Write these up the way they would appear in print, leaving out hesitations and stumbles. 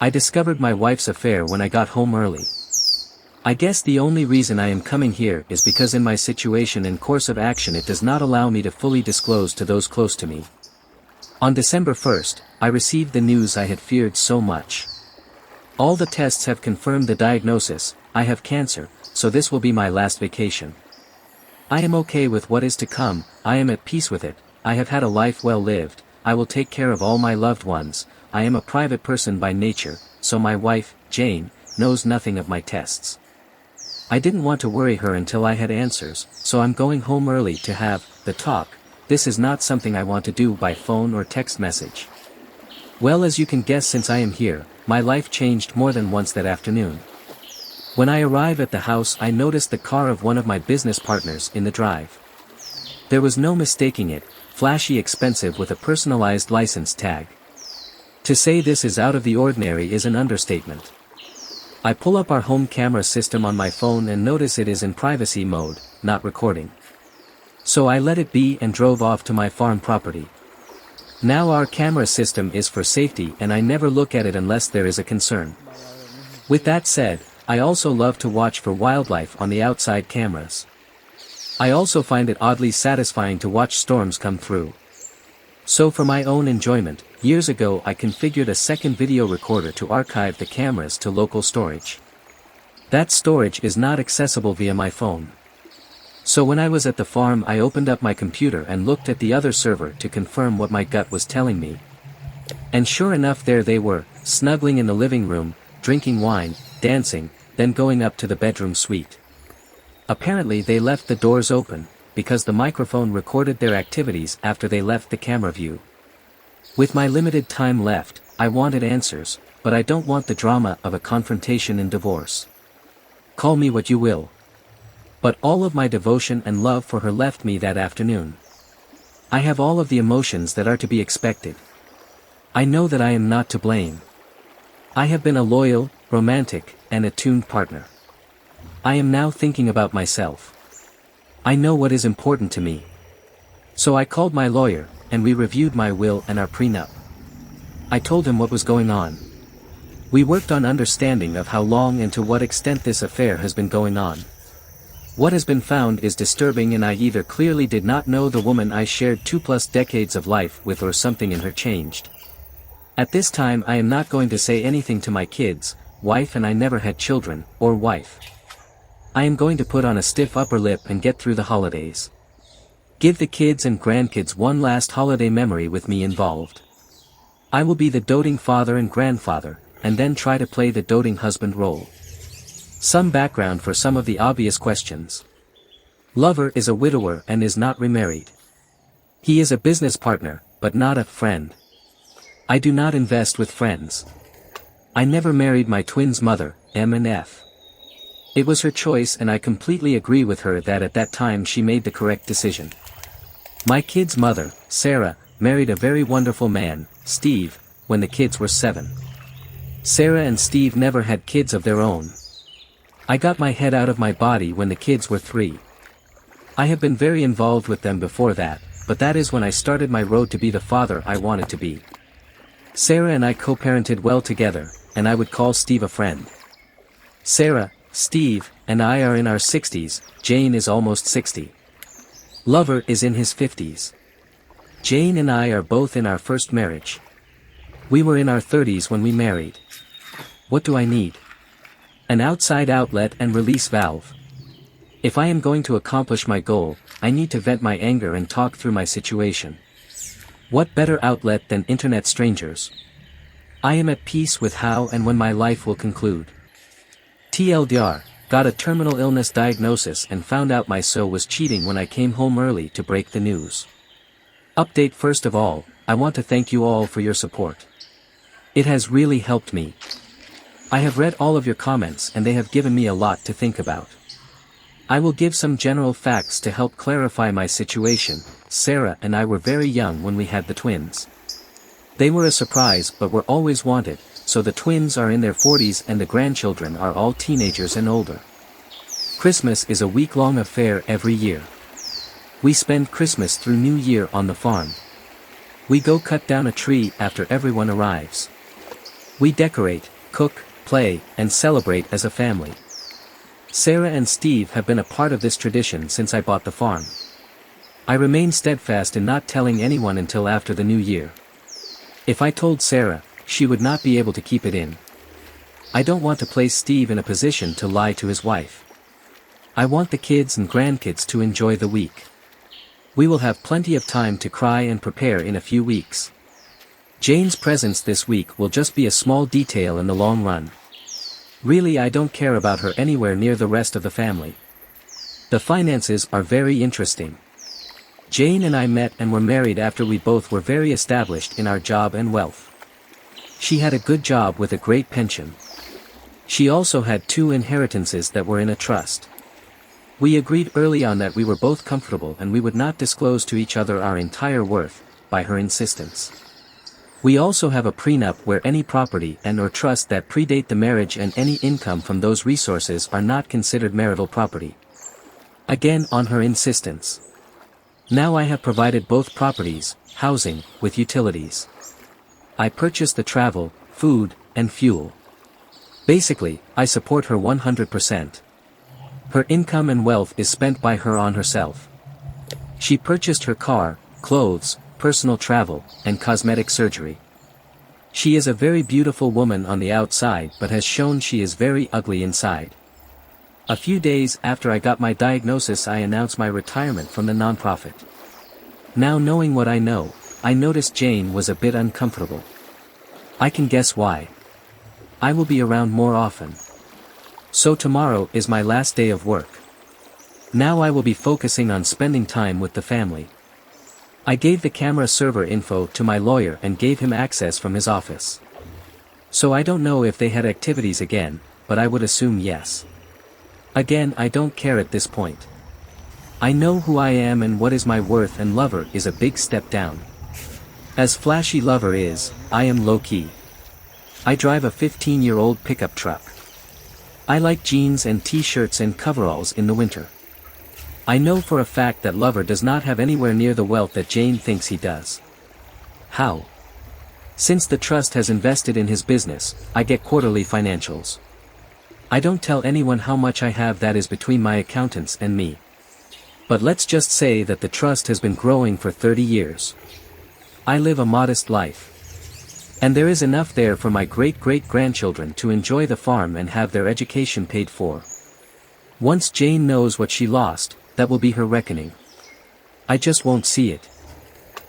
I discovered my wife's affair when I got home early. I guess the only reason I am coming here is because in my situation and course of action it does not allow me to fully disclose to those close to me. On December 1st, I received the news I had feared so much. All the tests have confirmed the diagnosis: I have cancer, so this will be my last vacation. I am okay with what is to come, I am at peace with it, I have had a life well lived, I will take care of all my loved ones, I am a private person by nature, so my wife, Jane, knows nothing of my tests. I didn't want to worry her until I had answers, so I'm going home early to have the talk. This is not something I want to do by phone or text message. Well, as you can guess, since I am here, my life changed more than once that afternoon. When I arrive at the house, I noticed the car of one of my business partners in the drive. There was no mistaking it, flashy, expensive with a personalized license tag. To say this is out of the ordinary is an understatement. I pull up our home camera system on my phone and notice it is in privacy mode, not recording. So I let it be and drove off to my farm property. Now our camera system is for safety and I never look at it unless there is a concern. With that said, I also love to watch for wildlife on the outside cameras. I also find it oddly satisfying to watch storms come through. So for my own enjoyment, years ago I configured a second video recorder to archive the cameras to local storage. That storage is not accessible via my phone. So when I was at the farm, I opened up my computer and looked at the other server to confirm what my gut was telling me. And sure enough, there they were, snuggling in the living room, drinking wine, dancing, then going up to the bedroom suite. Apparently they left the doors open, because the microphone recorded their activities after they left the camera view. With my limited time left, I wanted answers, but I don't want the drama of a confrontation and divorce. Call me what you will. But all of my devotion and love for her left me that afternoon. I have all of the emotions that are to be expected. I know that I am not to blame. I have been a loyal, romantic, and attuned partner. I am now thinking about myself. I know what is important to me. So I called my lawyer, and we reviewed my will and our prenup. I told him what was going on. We worked on understanding of how long and to what extent this affair has been going on. What has been found is disturbing, and I either clearly did not know the woman I shared 2+ decades of life with, or something in her changed. At this time I am not going to say anything to my kids, wife, and I never had children, or wife. I am going to put on a stiff upper lip and get through the holidays. Give the kids and grandkids one last holiday memory with me involved. I will be the doting father and grandfather, and then try to play the doting husband role. Some background for some of the obvious questions. Lover is a widower and is not remarried. He is a business partner, but not a friend. I do not invest with friends. I never married my twins' mother, M&F. It was her choice, and I completely agree with her that at that time she made the correct decision. My kids' mother, Sarah, married a very wonderful man, Steve, when the kids were 7. Sarah and Steve never had kids of their own. I got my head out of my body when the kids were 3. I have been very involved with them before that, but that is when I started my road to be the father I wanted to be. Sarah and I co-parented well together, and I would call Steve a friend. Sarah, Steve, and I are in our 60s, Jane is almost 60. Lover is in his 50s. Jane and I are both in our first marriage. We were in our 30s when we married. What do I need? An outside outlet and release valve. If I am going to accomplish my goal, I need to vent my anger and talk through my situation. What better outlet than internet strangers? I am at peace with how and when my life will conclude. TLDR, got a terminal illness diagnosis and found out my so was cheating when I came home early to break the news. Update: first of all, I want to thank you all for your support. It has really helped me. I have read all of your comments and they have given me a lot to think about. I will give some general facts to help clarify my situation. Sarah and I were very young when we had the twins. They were a surprise but were always wanted, so the twins are in their 40s and the grandchildren are all teenagers and older. Christmas is a week-long affair every year. We spend Christmas through New Year on the farm. We go cut down a tree after everyone arrives. We decorate, cook, play, and celebrate as a family. Sarah and Steve have been a part of this tradition since I bought the farm. I remain steadfast in not telling anyone until after the new year. If I told Sarah, she would not be able to keep it in. I don't want to place Steve in a position to lie to his wife. I want the kids and grandkids to enjoy the week. We will have plenty of time to cry and prepare in a few weeks. Jane's presence this week will just be a small detail in the long run. Really, I don't care about her anywhere near the rest of the family. The finances are very interesting. Jane and I met and were married after we both were very established in our job and wealth. She had a good job with a great pension. She also had 2 inheritances that were in a trust. We agreed early on that we were both comfortable and we would not disclose to each other our entire worth, by her insistence. We also have a prenup where any property and/or trust that predate the marriage and any income from those resources are not considered marital property. Again on her insistence. Now I have provided both properties, housing, with utilities. I purchase the travel, food, and fuel. Basically, I support her 100%. Her income and wealth is spent by her on herself. She purchased her car, clothes, personal travel, and cosmetic surgery. She is a very beautiful woman on the outside but has shown she is very ugly inside. A few days after I got my diagnosis, I announced my retirement from the nonprofit. Now knowing what I know, I noticed Jane was a bit uncomfortable. I can guess why. I will be around more often. So tomorrow is my last day of work. Now I will be focusing on spending time with the family. I gave the camera server info to my lawyer and gave him access from his office. So I don't know if they had activities again, but I would assume yes. Again, I don't care at this point. I know who I am and what is my worth, and lover is a big step down. As flashy lover is, I am low-key. I drive a 15-year-old pickup truck. I like jeans and t-shirts and coveralls in the winter. I know for a fact that lover does not have anywhere near the wealth that Jane thinks he does. How? Since the trust has invested in his business, I get quarterly financials. I don't tell anyone how much I have, that is between my accountants and me. But let's just say that the trust has been growing for 30 years. I live a modest life. And there is enough there for my great-great-grandchildren to enjoy the farm and have their education paid for. Once Jane knows what she lost, that will be her reckoning. I just won't see it.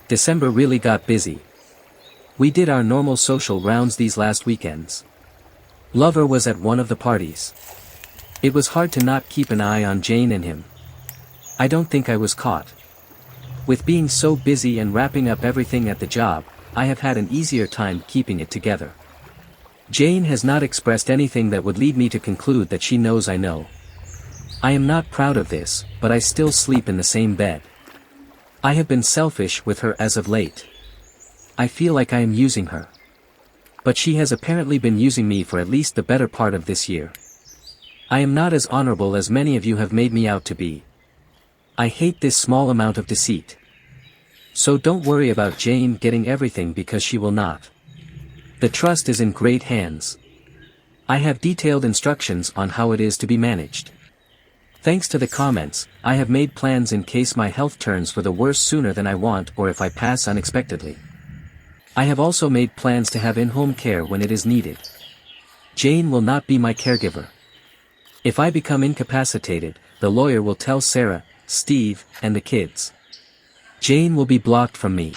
December really got busy. We did our normal social rounds these last weekends. Lover was at one of the parties. It was hard to not keep an eye on Jane and him. I don't think I was caught. With being so busy and wrapping up everything at the job, I have had an easier time keeping it together. Jane has not expressed anything that would lead me to conclude that she knows I know. I am not proud of this, but I still sleep in the same bed. I have been selfish with her as of late. I feel like I am using her. But she has apparently been using me for at least the better part of this year. I am not as honorable as many of you have made me out to be. I hate this small amount of deceit. So don't worry about Jane getting everything, because she will not. The trust is in great hands. I have detailed instructions on how it is to be managed. Thanks to the comments, I have made plans in case my health turns for the worse sooner than I want, or if I pass unexpectedly. I have also made plans to have in-home care when it is needed. Jane will not be my caregiver. If I become incapacitated, the lawyer will tell Sarah, Steve, and the kids. Jane will be blocked from me.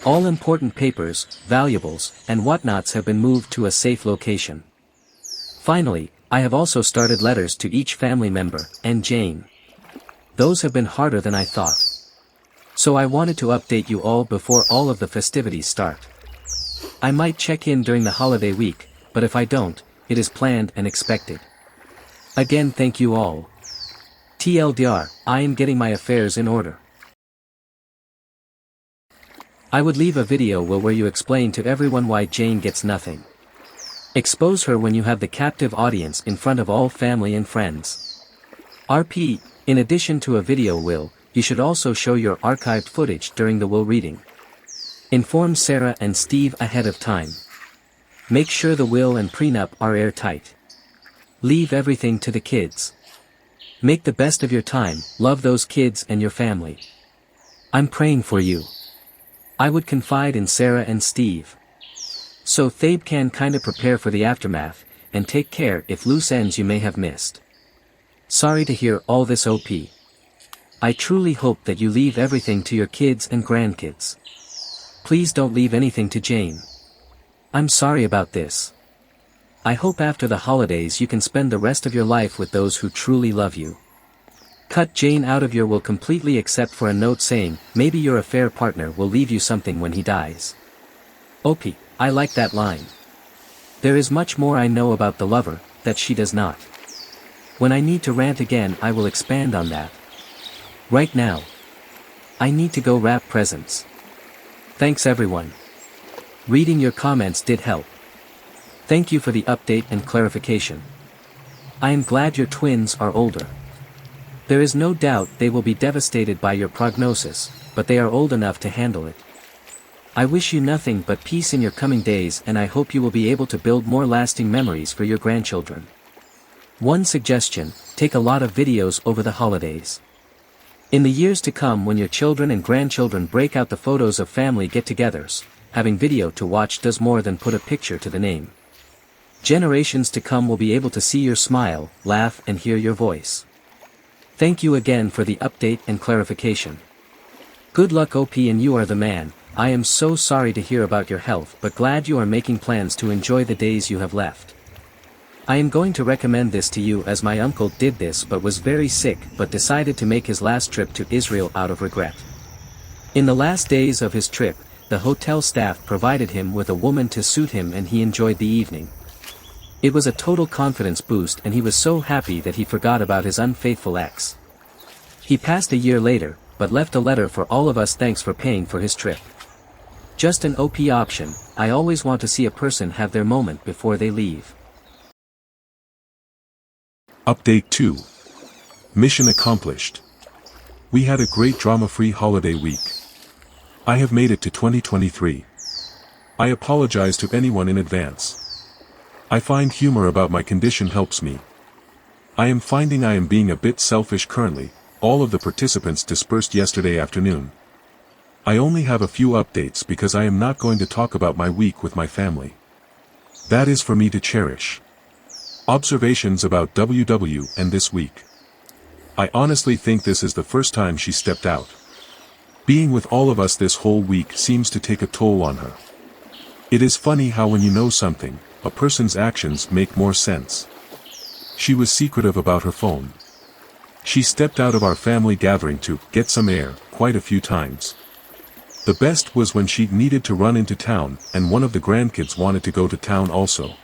All important papers, valuables, and whatnots have been moved to a safe location. Finally, I have also started letters to each family member, and Jane. Those have been harder than I thought. So I wanted to update you all before all of the festivities start. I might check in during the holiday week, but if I don't, it is planned and expected. Again, thank you all. TLDR, I am getting my affairs in order. I would leave a video where you explain to everyone why Jane gets nothing. Expose her when you have the captive audience in front of all family and friends. RP, in addition to a video will, you should also show your archived footage during the will reading. Inform Sarah and Steve ahead of time. Make sure the will and prenup are airtight. Leave everything to the kids. Make the best of your time, love those kids and your family. I'm praying for you. I would confide in Sarah and Steve. So Thabe can kinda prepare for the aftermath, and take care if loose ends you may have missed. Sorry to hear all this OP. I truly hope that you leave everything to your kids and grandkids. Please don't leave anything to Jane. I'm sorry about this. I hope after the holidays you can spend the rest of your life with those who truly love you. Cut Jane out of your will completely except for a note saying, maybe your affair partner will leave you something when he dies. OP, I like that line. There is much more I know about the lover, that she does not. When I need to rant again I will expand on that. Right now. I need to go wrap presents. Thanks everyone. Reading your comments did help. Thank you for the update and clarification. I am glad your twins are older. There is no doubt they will be devastated by your prognosis, but they are old enough to handle it. I wish you nothing but peace in your coming days and I hope you will be able to build more lasting memories for your grandchildren. One suggestion, take a lot of videos over the holidays. In the years to come when your children and grandchildren break out the photos of family get-togethers, having video to watch does more than put a picture to the name. Generations to come will be able to see your smile, laugh and hear your voice. Thank you again for the update and clarification. Good luck OP and you are the man. I am so sorry to hear about your health but glad you are making plans to enjoy the days you have left. I am going to recommend this to you as my uncle did this but was very sick but decided to make his last trip to Israel out of regret. In the last days of his trip, the hotel staff provided him with a woman to suit him and he enjoyed the evening. It was a total confidence boost and he was so happy that he forgot about his unfaithful ex. He passed a year later, but left a letter for all of us thanks for paying for his trip. Just an OP option, I always want to see a person have their moment before they leave. Update 2. Mission accomplished. We had a great drama-free holiday week. I have made it to 2023. I apologize to anyone in advance. I find humor about my condition helps me. I am finding I am being a bit selfish currently. All of the participants dispersed yesterday afternoon. I only have a few updates because I am not going to talk about my week with my family. That is for me to cherish. Observations about WW and this week. I honestly think this is the first time she stepped out. Being with all of us this whole week seems to take a toll on her. It is funny how when you know something, a person's actions make more sense. She was secretive about her phone. She stepped out of our family gathering to get some air quite a few times. The best was when she needed to run into town and one of the grandkids wanted to go to town also.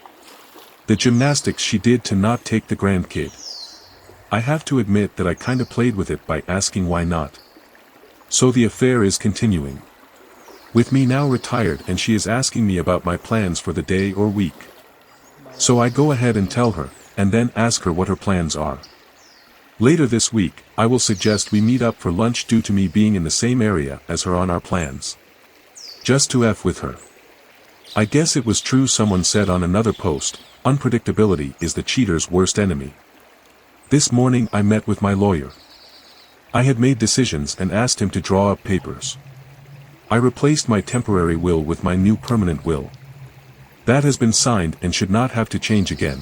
The gymnastics she did to not take the grandkid. I have to admit that I kinda played with it by asking why not. So the affair is continuing. With me now retired and she is asking me about my plans for the day or week. So I go ahead and tell her, and then ask her what her plans are. Later this week, I will suggest we meet up for lunch due to me being in the same area as her on our plans. Just to F with her. I guess it was true someone said on another post, unpredictability is the cheater's worst enemy. This morning I met with my lawyer. I had made decisions and asked him to draw up papers. I replaced my temporary will with my new permanent will. That has been signed and should not have to change again.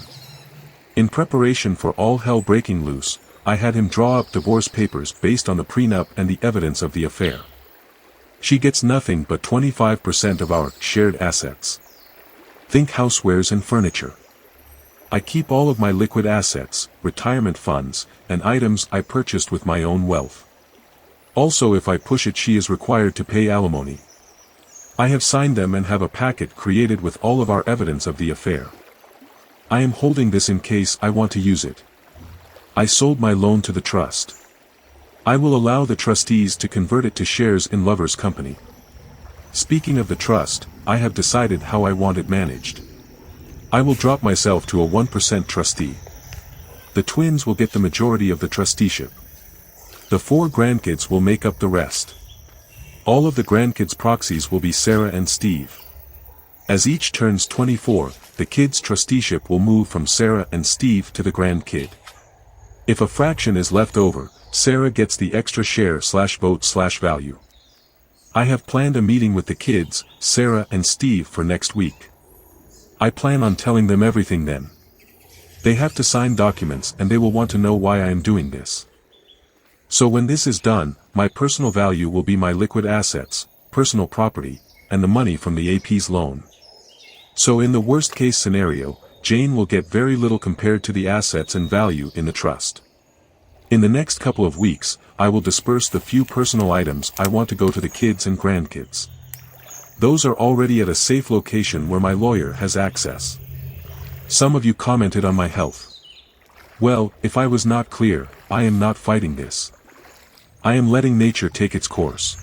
In preparation for all hell breaking loose, I had him draw up divorce papers based on the prenup and the evidence of the affair. She gets nothing but 25% of our shared assets. Think housewares and furniture. I keep all of my liquid assets, retirement funds, and items I purchased with my own wealth. Also if I push it she is required to pay alimony. I have signed them and have a packet created with all of our evidence of the affair. I am holding this in case I want to use it. I sold my loan to the trust. I will allow the trustees to convert it to shares in Lover's Company. Speaking of the trust, I have decided how I want it managed. I will drop myself to a 1% trustee. The twins will get the majority of the trusteeship. The 4 grandkids will make up the rest. All of the grandkids' proxies will be Sarah and Steve. As each turns 24, the kids' trusteeship will move from Sarah and Steve to the grandkid. If a fraction is left over, Sarah gets the extra share/vote/value. I have planned a meeting with the kids, Sarah and Steve, for next week. I plan on telling them everything then. They have to sign documents and they will want to know why I am doing this. So when this is done, my personal value will be my liquid assets, personal property, and the money from the AP's loan. So in the worst case scenario, Jane will get very little compared to the assets and value in the trust. In the next couple of weeks, I will disperse the few personal items I want to go to the kids and grandkids. Those are already at a safe location where my lawyer has access. Some of you commented on my health. Well, if I was not clear, I am not fighting this. I am letting nature take its course.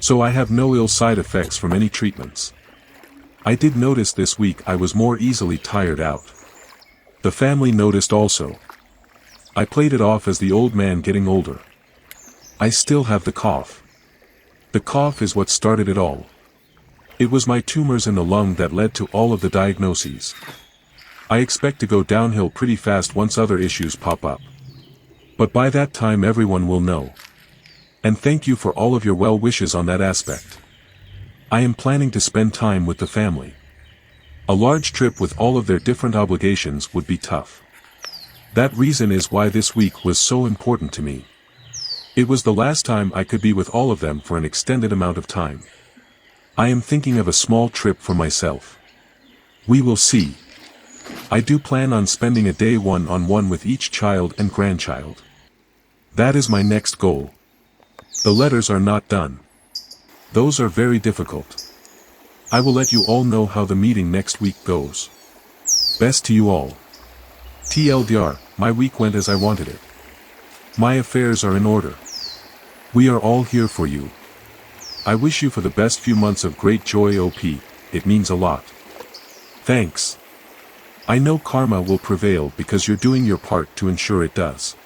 So I have no ill side effects from any treatments. I did notice this week I was more easily tired out. The family noticed also. I played it off as the old man getting older. I still have the cough. The cough is what started it all. It was my tumors in the lung that led to all of the diagnoses. I expect to go downhill pretty fast once other issues pop up. But by that time everyone will know. And thank you for all of your well wishes on that aspect. I am planning to spend time with the family. A large trip with all of their different obligations would be tough. That reason is why this week was so important to me. It was the last time I could be with all of them for an extended amount of time. I am thinking of a small trip for myself. We will see. I do plan on spending a day one-on-one with each child and grandchild. That is my next goal. The letters are not done. Those are very difficult. I will let you all know how the meeting next week goes. Best to you all. TLDR, my week went as I wanted it. My affairs are in order. We are all here for you. I wish you for the best few months of great joy, OP, it means a lot. Thanks. I know karma will prevail because you're doing your part to ensure it does.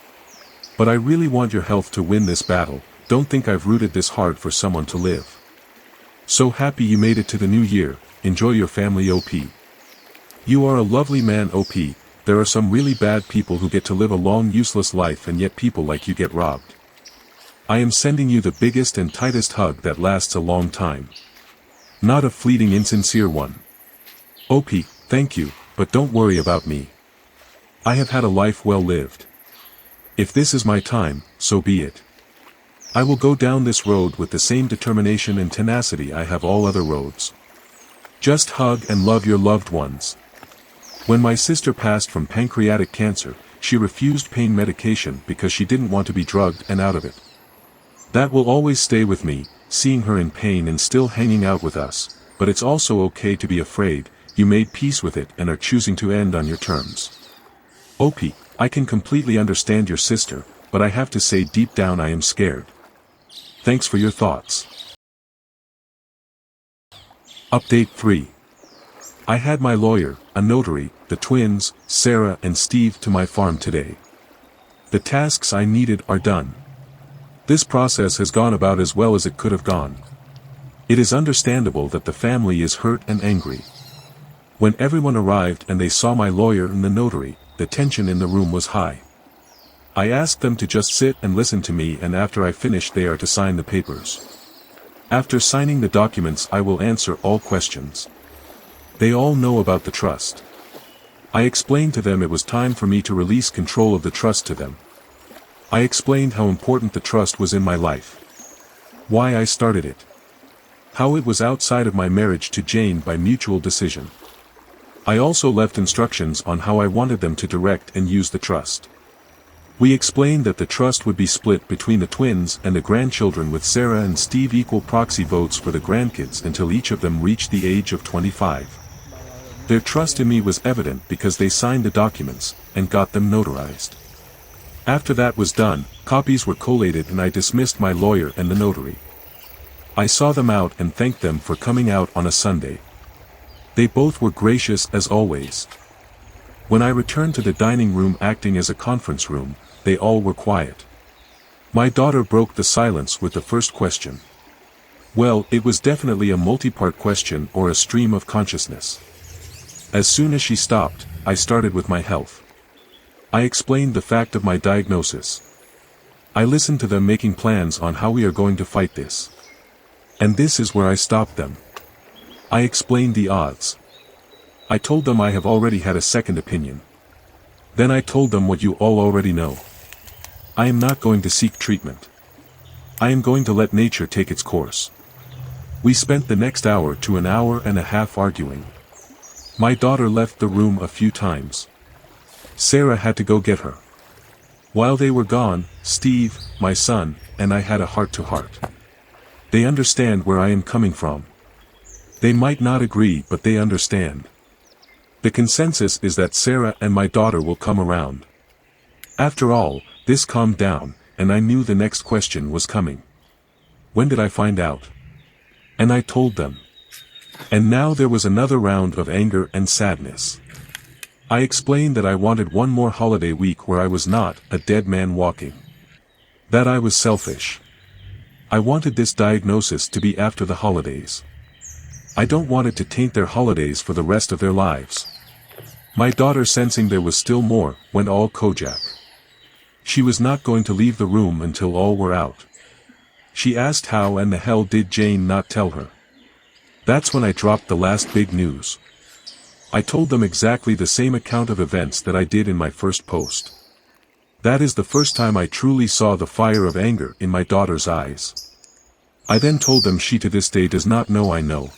But I really want your health to win this battle. Don't think I've rooted this hard for someone to live. So happy you made it to the new year. Enjoy your family, OP. You are a lovely man, OP. There are some really bad people who get to live a long useless life and yet people like you get robbed. I am sending you the biggest and tightest hug that lasts a long time. Not a fleeting insincere one. OP, thank you, but don't worry about me. I have had a life well lived. If this is my time, so be it. I will go down this road with the same determination and tenacity I have all other roads. Just hug and love your loved ones. When my sister passed from pancreatic cancer, she refused pain medication because she didn't want to be drugged and out of it. That will always stay with me, seeing her in pain and still hanging out with us, but it's also okay to be afraid. You made peace with it and are choosing to end on your terms. OP, I can completely understand your sister, but I have to say deep down I am scared. Thanks for your thoughts. Update 3. I had my lawyer, a notary, the twins, Sarah and Steve to my farm today. The tasks I needed are done. This process has gone about as well as it could have gone. It is understandable that the family is hurt and angry. When everyone arrived and they saw my lawyer and the notary, the tension in the room was high. I asked them to just sit and listen to me, and after I finish they are to sign the papers. After signing the documents I will answer all questions. They all know about the trust. I explained to them it was time for me to release control of the trust to them. I explained how important the trust was in my life. Why I started it. How it was outside of my marriage to Jane by mutual decision. I also left instructions on how I wanted them to direct and use the trust. We explained that the trust would be split between the twins and the grandchildren, with Sarah and Steve equal proxy votes for the grandkids until each of them reached the age of 25. Their trust in me was evident because they signed the documents and got them notarized. After that was done, copies were collated and I dismissed my lawyer and the notary. I saw them out and thanked them for coming out on a Sunday. They both were gracious as always. When I returned to the dining room acting as a conference room, they all were quiet. My daughter broke the silence with the first question. Well, it was definitely a multi-part question or a stream of consciousness. As soon as she stopped, I started with my health. I explained the fact of my diagnosis. I listened to them making plans on how we are going to fight this. And this is where I stopped them. I explained the odds. I told them I have already had a second opinion. Then I told them what you all already know. I am not going to seek treatment. I am going to let nature take its course. We spent the next hour to an hour and a half arguing. My daughter left the room a few times. Sarah had to go get her. While they were gone, Steve, my son, and I had a heart-to-heart. They understand where I am coming from. They might not agree, but they understand. The consensus is that Sarah and my daughter will come around. After all, this calmed down, and I knew the next question was coming. When did I find out? And I told them. And now there was another round of anger and sadness. I explained that I wanted one more holiday week where I was not a dead man walking. That I was selfish. I wanted this diagnosis to be after the holidays. I don't want it to taint their holidays for the rest of their lives. My daughter, sensing there was still more, went all Kojak. She was not going to leave the room until all were out. She asked how and the hell did Jane not tell her. That's when I dropped the last big news. I told them exactly the same account of events that I did in my first post. That is the first time I truly saw the fire of anger in my daughter's eyes. I then told them she to this day does not know I know.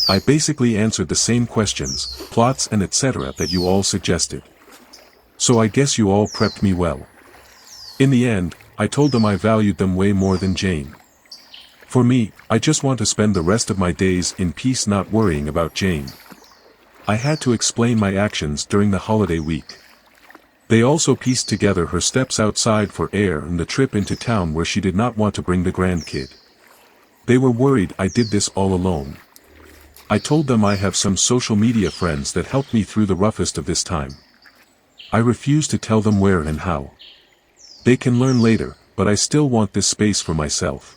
I basically answered the same questions, plots and etc. that you all suggested. So I guess you all prepped me well. In the end, I told them I valued them way more than Jane. For me, I just want to spend the rest of my days in peace, not worrying about Jane. I had to explain my actions during the holiday week. They also pieced together her steps outside for air and the trip into town where she did not want to bring the grandkid. They were worried I did this all alone. I told them I have some social media friends that helped me through the roughest of this time. I refused to tell them where and how. They can learn later, but I still want this space for myself.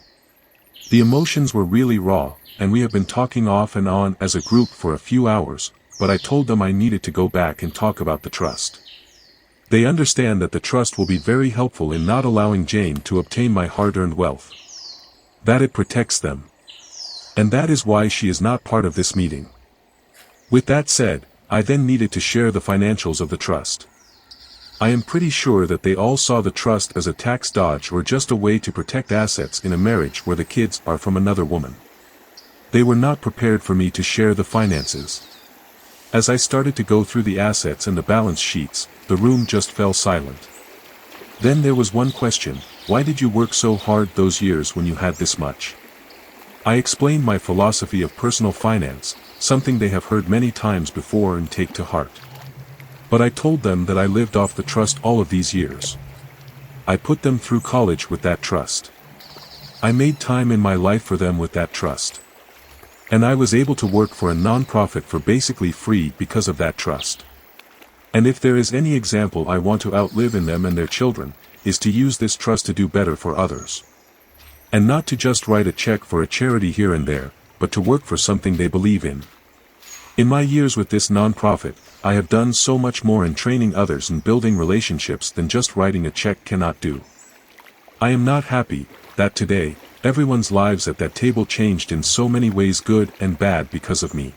The emotions were really raw, and we have been talking off and on as a group for a few hours, but I told them I needed to go back and talk about the trust. They understand that the trust will be very helpful in not allowing Jane to obtain my hard-earned wealth. That it protects them. And that is why she is not part of this meeting. With that said, I then needed to share the financials of the trust. I am pretty sure that they all saw the trust as a tax dodge or just a way to protect assets in a marriage where the kids are from another woman. They were not prepared for me to share the finances. As I started to go through the assets and the balance sheets, the room just fell silent. Then there was one question: why did you work so hard those years when you had this much? I explained my philosophy of personal finance, something they have heard many times before and take to heart. But I told them that I lived off the trust all of these years. I put them through college with that trust. I made time in my life for them with that trust. And I was able to work for a non-profit for basically free because of that trust. And if there is any example I want to outlive in them and their children, is to use this trust to do better for others. And not to just write a check for a charity here and there, but to work for something they believe in. In my years with this non-profit, I have done so much more in training others and building relationships than just writing a check cannot do. I am not happy that today, everyone's lives at that table changed in so many ways, good and bad, because of me.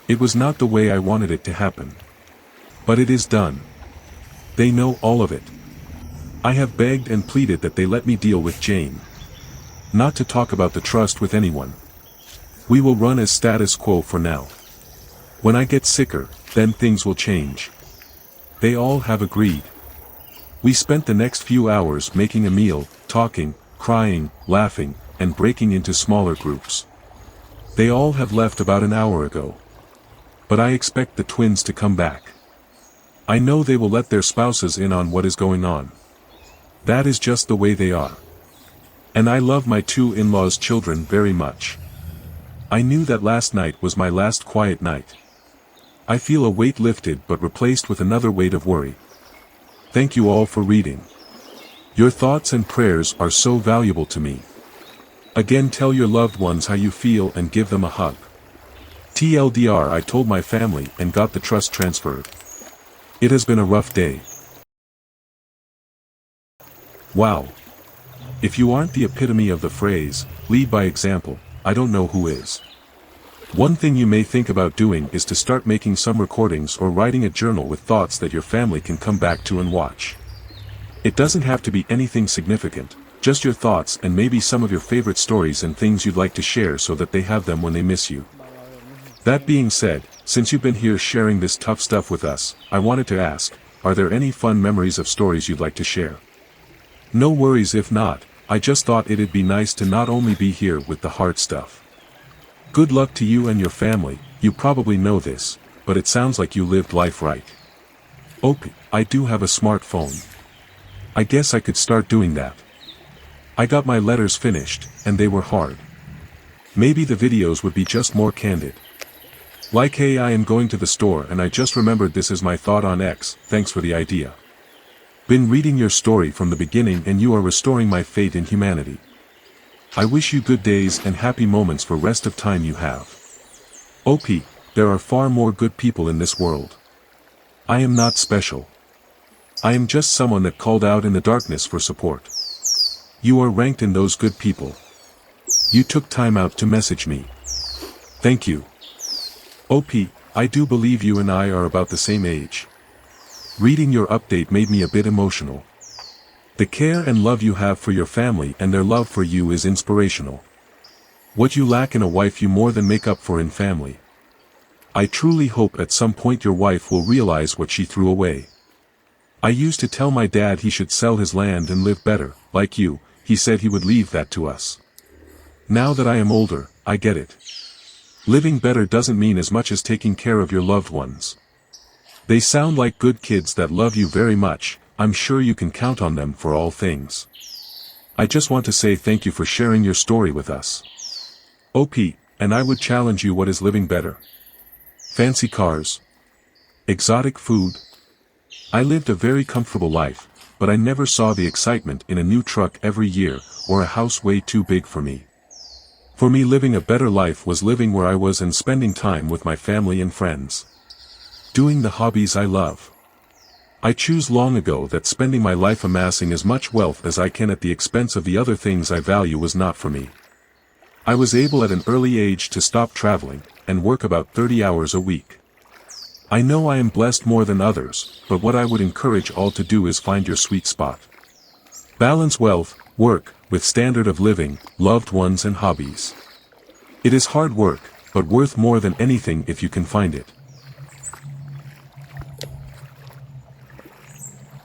It was not the way I wanted it to happen. But it is done. They know all of it. I have begged and pleaded that they let me deal with Jane. Not to talk about the trust with anyone. We will run as status quo for now. When I get sicker, then things will change. They all have agreed. We spent the next few hours making a meal, talking, crying, laughing, and breaking into smaller groups. They all have left about an hour ago. But I expect the twins to come back. I know they will let their spouses in on what is going on. That is just the way they are. And I love my two in-laws' children very much. I knew that last night was my last quiet night. I feel a weight lifted but replaced with another weight of worry. Thank you all for reading. Your thoughts and prayers are so valuable to me. Again, tell your loved ones how you feel and give them a hug. TLDR, I told my family and got the trust transferred. It has been a rough day. Wow. If you aren't the epitome of the phrase, lead by example, I don't know who is. One thing you may think about doing is to start making some recordings or writing a journal with thoughts that your family can come back to and watch. It doesn't have to be anything significant, just your thoughts and maybe some of your favorite stories and things you'd like to share so that they have them when they miss you. That being said, since you've been here sharing this tough stuff with us, I wanted to ask, are there any fun memories of stories you'd like to share? No worries if not, I just thought it'd be nice to not only be here with the hard stuff. Good luck to you and your family, you probably know this, but it sounds like you lived life right. Okay, I do have a smartphone. I guess I could start doing that. I got my letters finished, and they were hard. Maybe the videos would be just more candid. Like, hey, I am going to the store and I just remembered this is my thought on X, thanks for the idea. Been reading your story from the beginning and you are restoring my faith in humanity. I wish you good days and happy moments for rest of time you have. OP, there are far more good people in this world. I am not special. I am just someone that called out in the darkness for support. You are ranked in those good people. You took time out to message me. Thank you. OP, I do believe you and I are about the same age. Reading your update made me a bit emotional. The care and love you have for your family and their love for you is inspirational. What you lack in a wife you more than make up for in family. I truly hope at some point your wife will realize what she threw away. I used to tell my dad he should sell his land and live better, like you, he said he would leave that to us. Now that I am older, I get it. Living better doesn't mean as much as taking care of your loved ones. They sound like good kids that love you very much, I'm sure you can count on them for all things. I just want to say thank you for sharing your story with us. OP, and I would challenge you, what is living better? Fancy cars? Exotic food? I lived a very comfortable life, but I never saw the excitement in a new truck every year, or a house way too big for me. For me, living a better life was living where I was and spending time with my family and friends. Doing the hobbies I love. I chose long ago that spending my life amassing as much wealth as I can at the expense of the other things I value was not for me. I was able at an early age to stop traveling, and work about 30 hours a week. I know I am blessed more than others, but what I would encourage all to do is find your sweet spot. Balance wealth, work, with standard of living, loved ones and hobbies. It is hard work, but worth more than anything if you can find it.